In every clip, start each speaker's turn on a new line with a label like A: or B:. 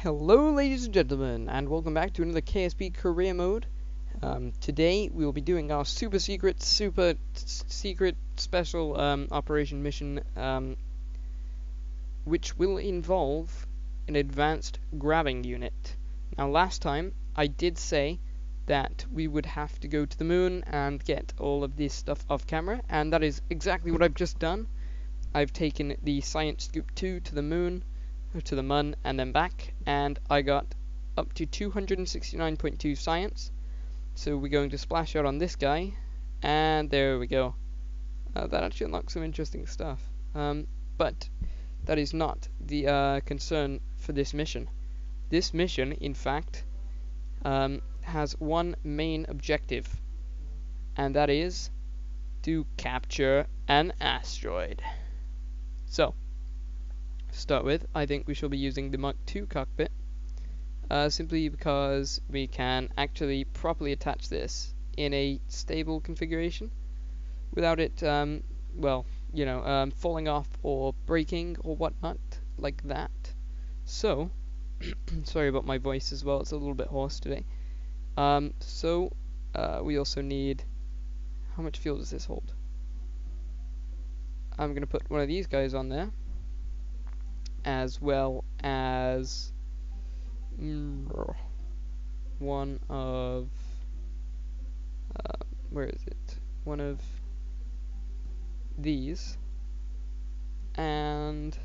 A: Hello ladies and gentlemen, and welcome back to another KSP Career Mode. Today we will be doing our super secret special operation mission, which will involve an advanced grabbing unit. Now last time I did say that we would have to go to the moon and get all of this stuff off camera, and that is exactly what I've just done. I've taken the Science Scoop 2 to the moon, to the mun, and then back, and I got up to 269.2 science. So we're going to splash out on this guy, and there we go. That actually unlocks some interesting stuff, but that is not the concern for this mission. This mission, in fact, has one main objective, and that is to capture an asteroid. So, to start with, I think we shall be using the Mark II cockpit, simply because we can actually properly attach this in a stable configuration without it, falling off or breaking or whatnot like that. So, sorry about my voice as well, it's a little bit hoarse today. We also need, how much fuel does this hold? I'm going to put one of these guys on there, as well as one of one of these, and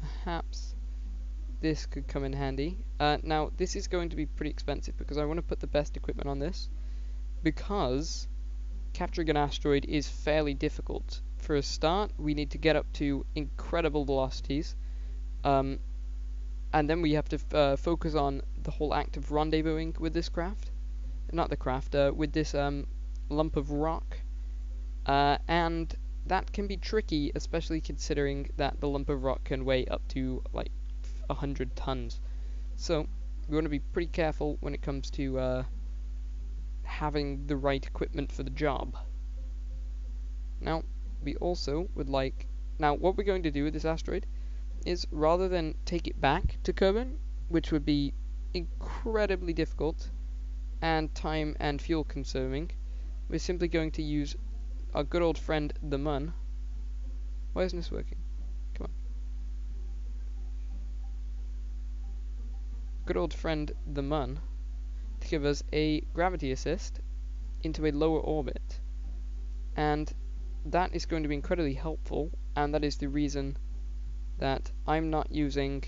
A: perhaps this could come in handy. Now this is going to be pretty expensive because I want to put the best equipment on this, because capturing an asteroid is fairly difficult. For a start, we need to get up to incredible velocities, and then we have to focus on the whole act of rendezvousing with this craft, with this lump of rock, and that can be tricky, especially considering that the lump of rock can weigh up to like 100 tons. So we want to be pretty careful when it comes to having the right equipment for the job. Now, we also would like, what we're going to do with this asteroid is, rather than take it back to Kerbol, which would be incredibly difficult and time and fuel consuming, we're simply going to use our good old friend the mun. Why isn't this working? Come on. Good old friend the mun to give us a gravity assist into a lower orbit, and that is going to be incredibly helpful, and that is the reason that I'm not using,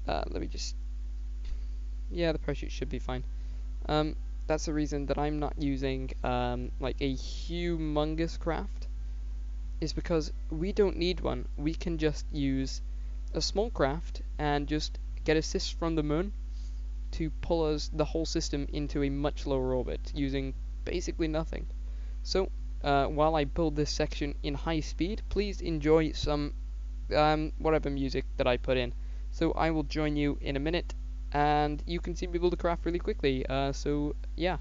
A: the parachute should be fine. That's the reason that I'm not using like a humongous craft, is because we don't need one. We can just use a small craft and just get assists from the moon to pull us, the whole system, into a much lower orbit using basically nothing. So while I build this section in high speed, please enjoy some whatever music that I put in. So I will join you in a minute, and you can see me build a craft really quickly. So yeah.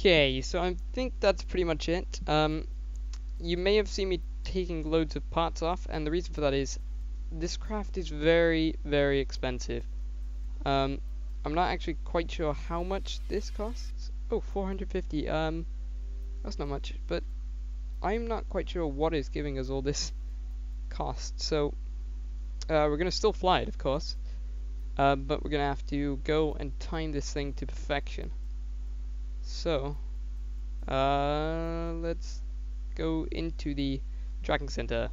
A: Okay, so I think that's pretty much it. You may have seen me taking loads of parts off, and the reason for that is this craft is very, very expensive. I'm not actually quite sure how much this costs. Oh, 450. That's not much, but I'm not quite sure what is giving us all this cost. So we're gonna still fly it, of course, but we're gonna have to go and time this thing to perfection. So, let's go into the tracking center.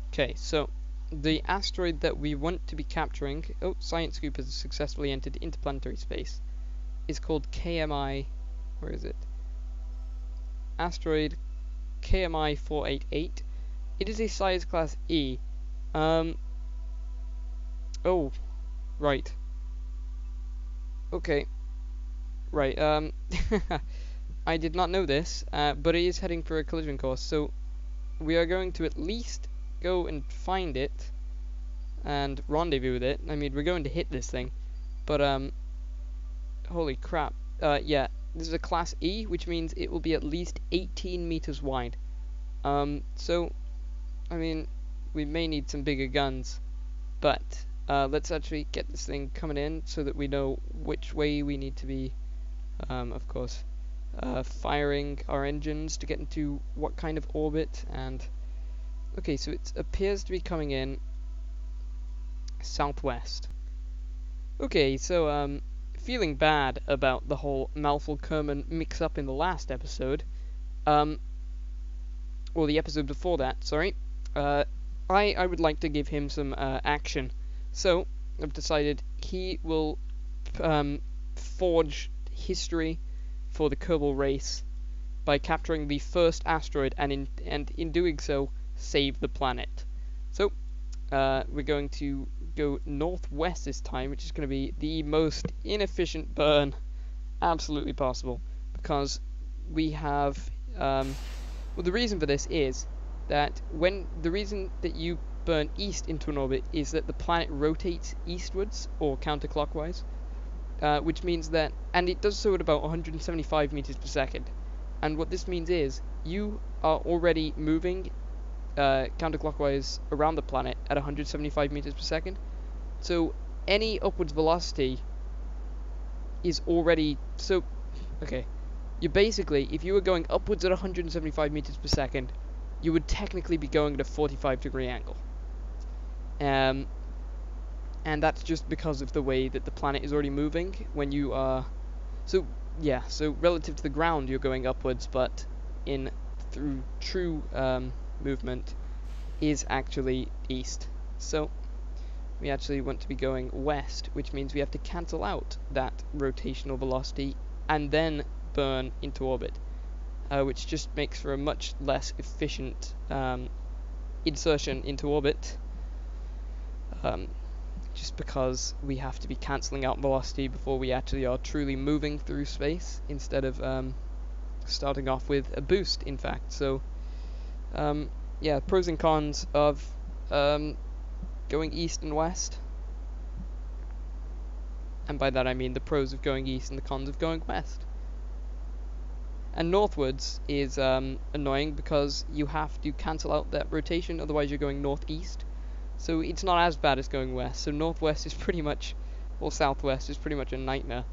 A: Okay, so the asteroid that we want to be capturing, Science Scoop has successfully entered interplanetary space, is called KMI, where is it? Asteroid KMI 488. It is a size class E. Oh, right. Okay, Right, I did not know this, but it is heading for a collision course, so we are going to at least go and find it and rendezvous with it. I mean, we're going to hit this thing, but holy crap. Yeah, this is a Class E, which means it will be at least 18 meters wide. So, I mean, we may need some bigger guns, but let's actually get this thing coming in so that we know which way we need to be, of course, firing our engines to get into what kind of orbit. And okay, so it appears to be coming in southwest. Okay, so feeling bad about the whole Malfoy-Kerman mix-up in the last episode, or the episode before that, sorry, I would like to give him some action. So I've decided he will forge history for the Kerbol race by capturing the first asteroid, and in doing so save the planet. So we're going to go northwest this time, which is going to be the most inefficient burn absolutely possible, because we have well, the reason for this is that the reason that you burn east into an orbit is that the planet rotates eastwards or counterclockwise, which means that, and it does so at about 175 meters per second, and what this means is you are already moving counterclockwise around the planet at 175 meters per second, so any upwards velocity is already, so, okay, you basically, if you were going upwards at 175 meters per second, you would technically be going at a 45-degree angle. And that's just because of the way that the planet is already moving when you are, so yeah, so relative to the ground you're going upwards, but through true movement is actually east. So we actually want to be going west, which means we have to cancel out that rotational velocity and then burn into orbit, which just makes for a much less efficient insertion into orbit, just because we have to be cancelling out velocity before we actually are truly moving through space, instead of starting off with a boost, in fact. So yeah, pros and cons of going east and west, and by that I mean the pros of going east and the cons of going west. And northwards is annoying because you have to cancel out that rotation, otherwise you're going northeast. So it's not as bad as going west. So northwest is pretty much, or southwest is pretty much a nightmare.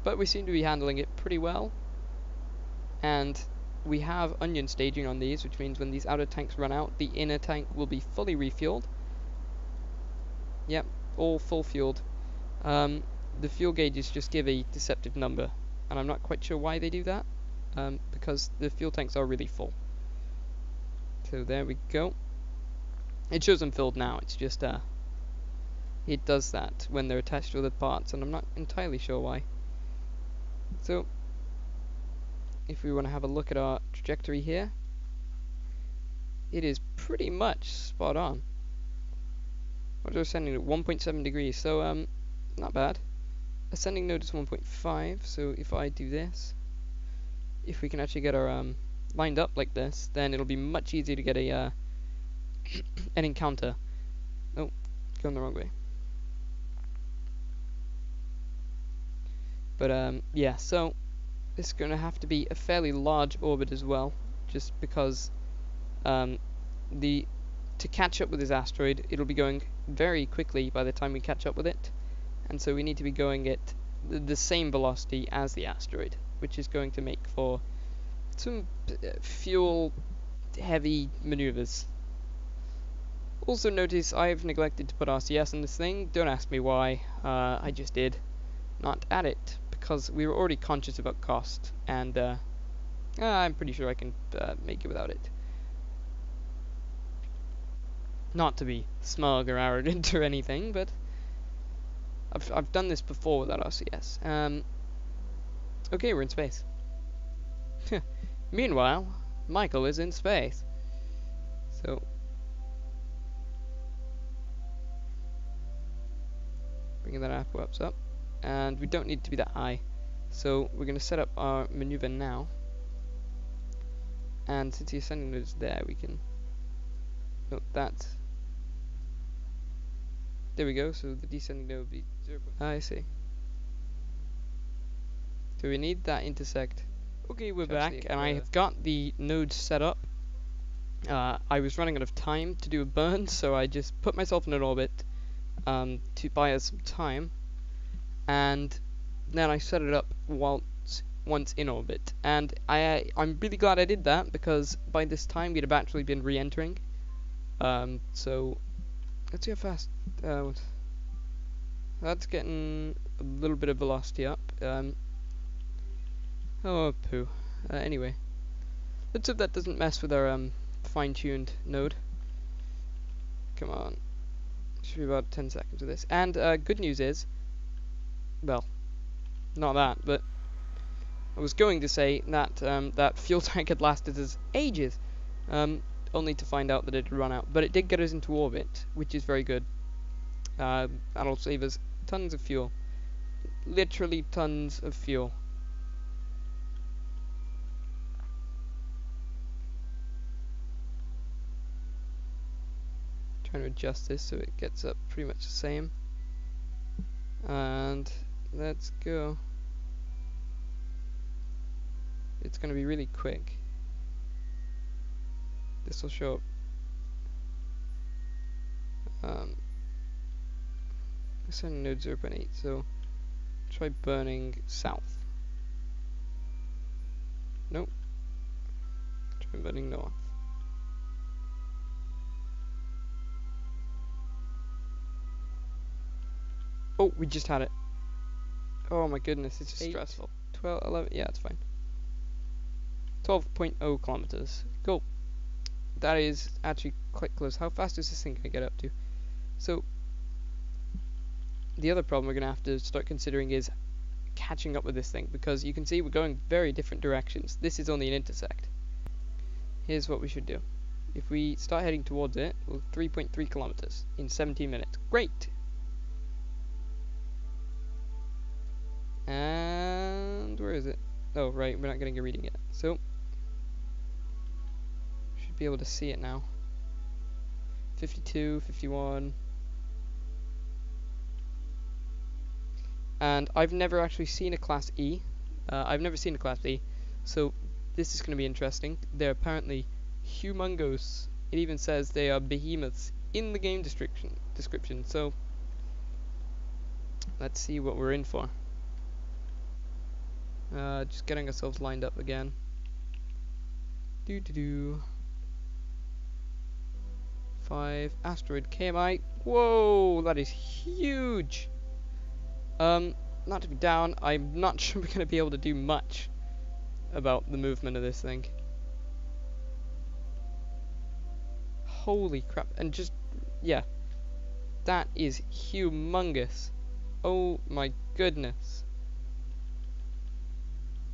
A: But we seem to be handling it pretty well. And we have onion staging on these, which means when these outer tanks run out, the inner tank will be fully refueled. Yep, all full fueled. The fuel gauges just give a deceptive number, and I'm not quite sure why they do that, because the fuel tanks are really full. So there we go. It shows them filled now, it's just it does that when they're attached to other parts, and I'm not entirely sure why. So if we want to have a look at our trajectory here, it is pretty much spot on. What are we ascending at? 1.7 degrees, so not bad. Ascending node is 1.5, so if I do this, if we can actually get our lined up like this, then it'll be much easier to get a an encounter. Oh, going the wrong way. But yeah, so it's going to have to be a fairly large orbit as well, just because to catch up with this asteroid, it'll be going very quickly by the time we catch up with it, and so we need to be going at the same velocity as the asteroid, which is going to make for some fuel heavy maneuvers. Also notice I've neglected to put RCS on this thing. Don't ask me why, I just did not add it because we were already conscious about cost, and I'm pretty sure I can make it without it. Not to be smug or arrogant or anything, but I've done this before without RCS. Okay, we're in space. Meanwhile, Michael is in space. So bringing that apoapse up. and we don't need it to be that high. So we're going to set up our maneuver now, and since the ascending node is there, we can note that. There we go, so the descending node would be 0. I see. Do we need that intersect? Okay, we're back, and I have got the node set up. I was running out of time to do a burn, so I just put myself in an orbit to buy us some time, and then I set it up once in orbit. And I'm really glad I did that, because by this time we'd have actually been re-entering. So let's see how fast. That's getting a little bit of velocity up. Oh poo. Anyway, let's hope that doesn't mess with our fine-tuned node. Come on. Should be about 10 seconds of this. And good news is, well, not that, but I was going to say that that fuel tank had lasted us ages, only to find out that it had run out. But it did get us into orbit, which is very good. That'll save us tons of fuel. Literally tons of fuel. Trying to adjust this so it gets up pretty much the same, and let's go. It's going to be really quick. This will show up. Ascending node 0.8, so try burning south. Nope. Try burning north. Oh, we just had it. Oh my goodness, it's just stressful. 12, 11, yeah, it's fine. 12.0 kilometers. Cool. That is actually quite close. How fast is this thing going to get up to? So, the other problem we're going to have to start considering is catching up with this thing, because you can see we're going very different directions. This is only an intersect. Here's what we should do. If we start heading towards it, we'll 3.3 kilometers in 17 minutes. Great! And where is it? Oh, right, we're not getting a reading yet. So, should be able to see it now. 52, 51. And I've never actually seen a Class E. I've never seen a Class E, so this is going to be interesting. They're apparently humongous. It even says they are behemoths in the game description. So, let's see what we're in for. Just getting ourselves lined up again. 5 asteroid KMI. Whoa, that is huge. Not to be down, I'm not sure we're going to be able to do much about the movement of this thing. Holy crap. And just, yeah, that is humongous. Oh my goodness.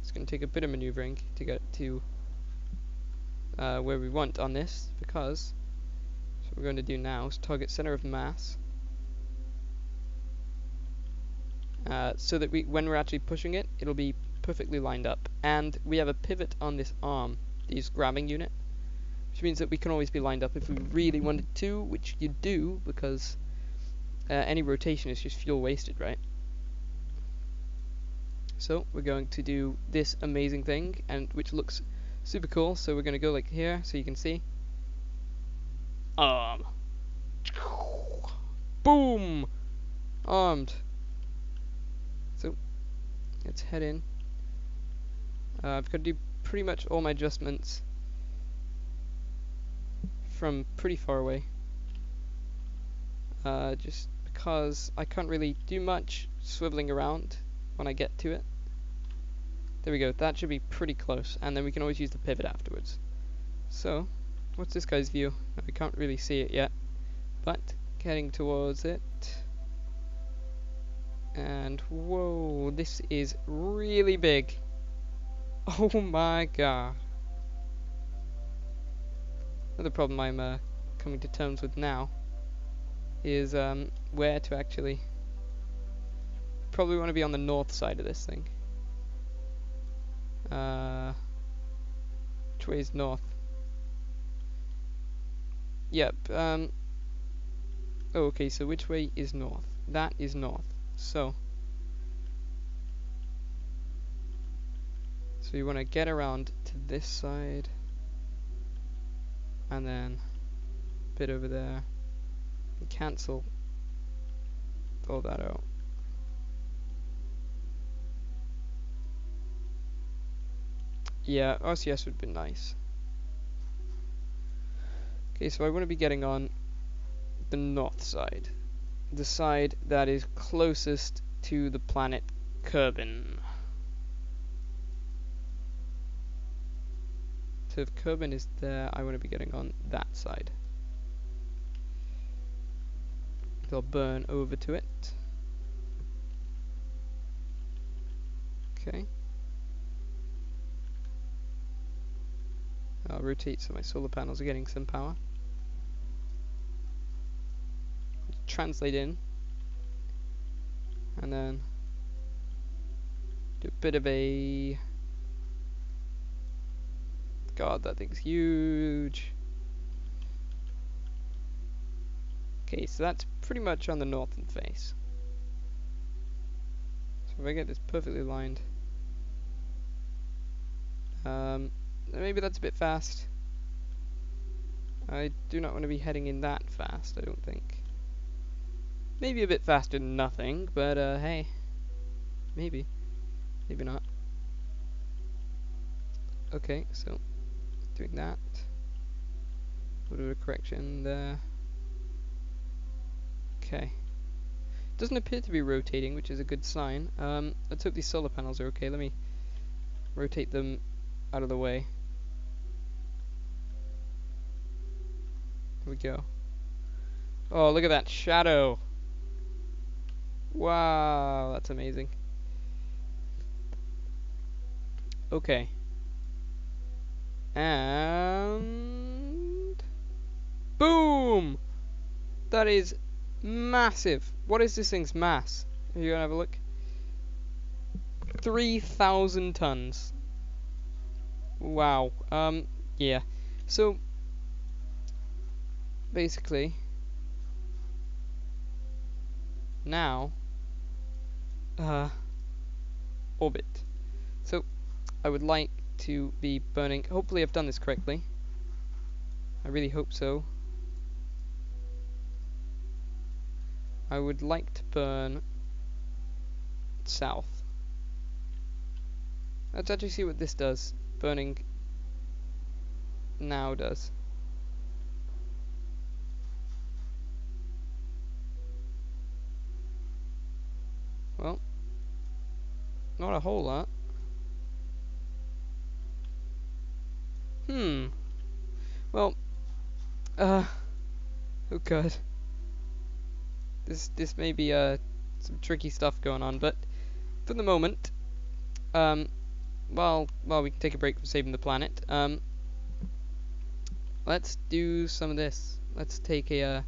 A: It's going to take a bit of maneuvering to get to where we want on this, because what we're going to do now is target center of mass, so that when we're actually pushing it, it'll be perfectly lined up. And we have a pivot on this arm, this grabbing unit, which means that we can always be lined up if we really wanted to, which you do, because any rotation is just fuel wasted, right? So we're going to do this amazing thing, and which looks super cool. So we're going to go like here, so you can see. Boom! Armed. So let's head in. I've got to do pretty much all my adjustments from pretty far away. Just because I can't really do much swiveling around when I get to it. There we go, that should be pretty close, and then we can always use the pivot afterwards. So, what's this guy's view? We can't really see it yet, but getting towards it. And whoa, this is really big. Oh my god. Another problem I'm coming to terms with now is where to actually probably want to be on the north side of this thing. Which way is north? Yep. Oh, okay, so which way is north? That is north. So you want to get around to this side, and then a bit over there, and cancel all that out. Yeah, RCS would be nice. Okay, so I want to be getting on the north side. The side that is closest to the planet Kerbin. So if Kerbin is there, I want to be getting on that side. So I'll burn over to it. Okay. I'll rotate so my solar panels are getting some power. Translate in. And then do a bit of a... God, that thing's huge. Okay, so that's pretty much on the northern face. So if I get this perfectly aligned, maybe that's a bit fast. I do not want to be heading in that fast, I don't think. Maybe a bit faster than nothing, but hey, maybe. Maybe not. Okay, so doing that. A little bit of correction there. Okay. Doesn't appear to be rotating, which is a good sign. Let's hope these solar panels are okay. Let me rotate them out of the way. Here we go. Oh, look at that shadow. Wow, that's amazing. Okay. And boom! That is massive. What is this thing's mass? Are you gonna have a look? 3,000 tons. Wow. Yeah. So basically now orbit. So I would like to be burning, hopefully I've done this correctly. I really hope so. I would like to burn south. Let's actually see what this does. Burning now does. Well, not a whole lot. Well, oh god. This may be some tricky stuff going on, but for the moment, while we can take a break from saving the planet, let's do some of this. Let's take a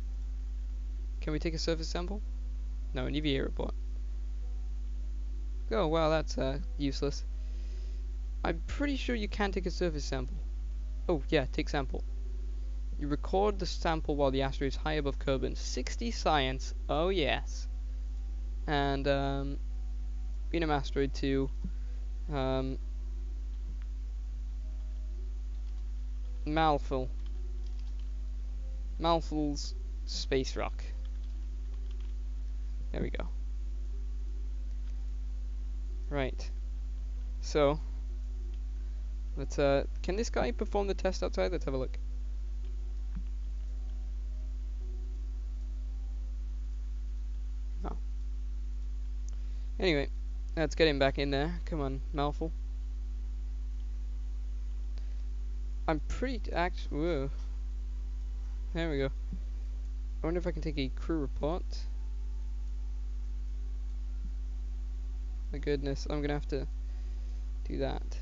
A: can we take a surface sample? No, an EVA report. Oh wow, that's useless. I'm pretty sure you can take a surface sample. Oh yeah, take sample. You record the sample while the asteroid is high above Kerbin. 60 science. Oh yes. And Venum asteroid 2. Malful's space rock. There we go. Right. So let's can this guy perform the test outside? Let's have a look. Oh. Anyway, let's get him back in there. Come on, Malful. I'm pretty whoa. There we go. I wonder if I can take a crew report. My goodness, I'm gonna have to do that.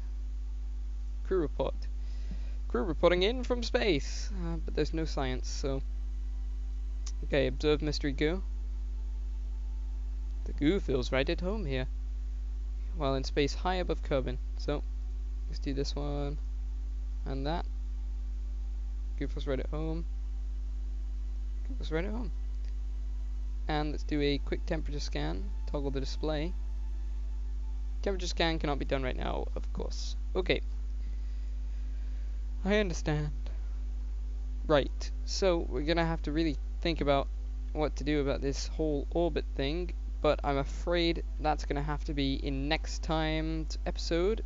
A: Crew report. Crew reporting in from space. But there's no science, so. Okay, observe mystery goo. The Ooh, feels right at home here. While in space high above Kerbin. So, let's do this one. And that. Goo feels right at home. Goo feels right at home. And let's do a quick temperature scan. Toggle the display. Temperature scan cannot be done right now, of course. Okay. I understand. Right, so we're gonna have to really think about what to do about this whole orbit thing, but I'm afraid that's gonna have to be in next time's episode,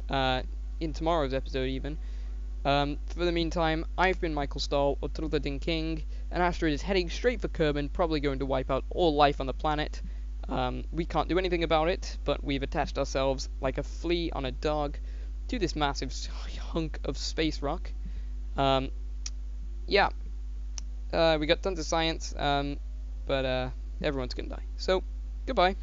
A: in tomorrow's episode even. For the meantime, I've been Michael Stahl, or Truda Ding King. An asteroid is heading straight for Kerbin, probably going to wipe out all life on the planet. We can't do anything about it, but we've attached ourselves like a flea on a dog to this massive hunk of space rock. Yeah, we got tons of science, but everyone's gonna die. So, goodbye.